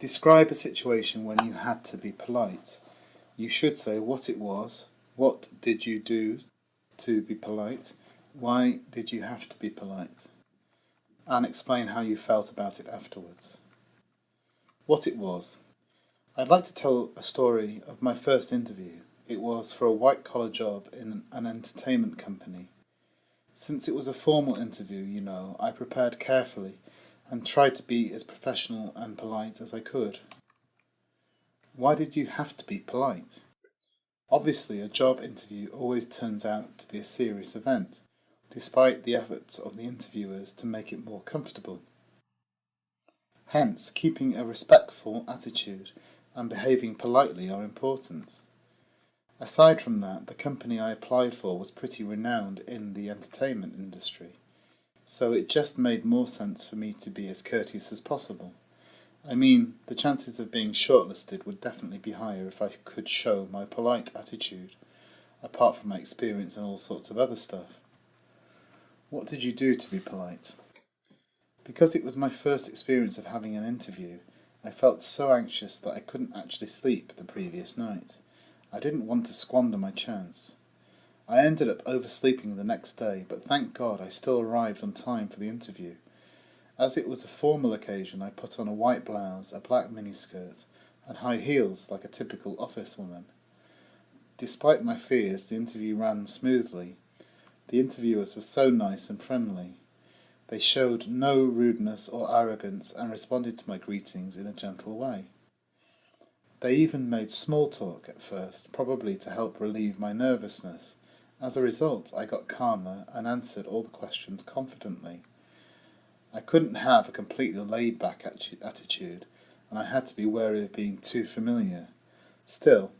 Describe a situation when you had to be polite. You should say what it was, what did you do to be polite, why did you have to be polite, and explain how you felt about it afterwards. What it was. I'd like to tell a story of my first interview. It was for a white-collar job in an entertainment company. Since it was a formal interview, I prepared carefully and tried to be as professional and polite as I could. Why did you have to be polite? Obviously, a job interview always turns out to be a serious event, despite the efforts of the interviewers to make it more comfortable. Hence, keeping a respectful attitude and behaving politely are important. Aside from that, the company I applied for was pretty renowned in the entertainment industry, so it just made more sense for me to be as courteous as possible. I mean, the chances of being shortlisted would definitely be higher if I could show my polite attitude, apart from my experience and all sorts of other stuff. What did you do to be polite? Because it was my first experience of having an interview, I felt so anxious that I couldn't actually sleep the previous night. I didn't want to squander my chance. I ended up oversleeping the next day, but thank God I still arrived on time for the interview. As it was a formal occasion, I put on a white blouse, a black miniskirt, and high heels like a typical office woman. Despite my fears, the interview ran smoothly. The interviewers were so nice and friendly. They showed no rudeness or arrogance and responded to my greetings in a gentle way. They even made small talk at first, probably to help relieve my nervousness. As a result, I got calmer and answered all the questions confidently. I couldn't have a completely laid-back attitude, and I had to be wary of being too familiar. Still,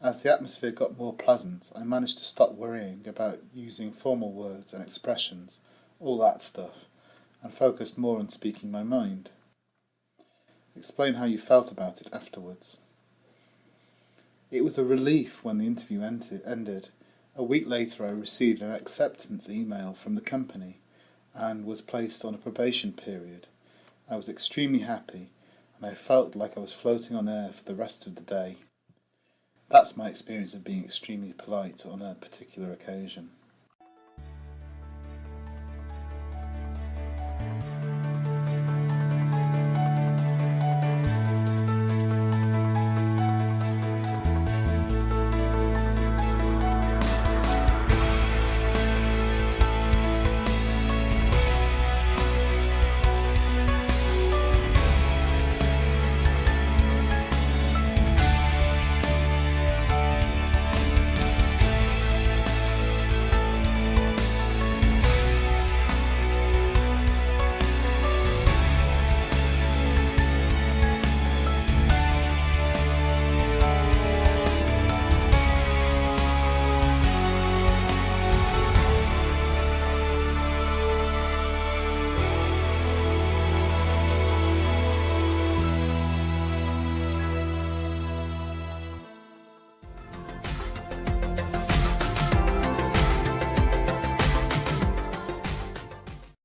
as the atmosphere got more pleasant, I managed to stop worrying about using formal words and expressions, all that stuff, and focused more on speaking my mind. Explain how you felt about it afterwards. It was a relief when the interview ended. A week later I received an acceptance email from the company and was placed on a probation period. I was extremely happy and I felt like I was floating on air for the rest of the day. That's my experience of being extremely polite on a particular occasion.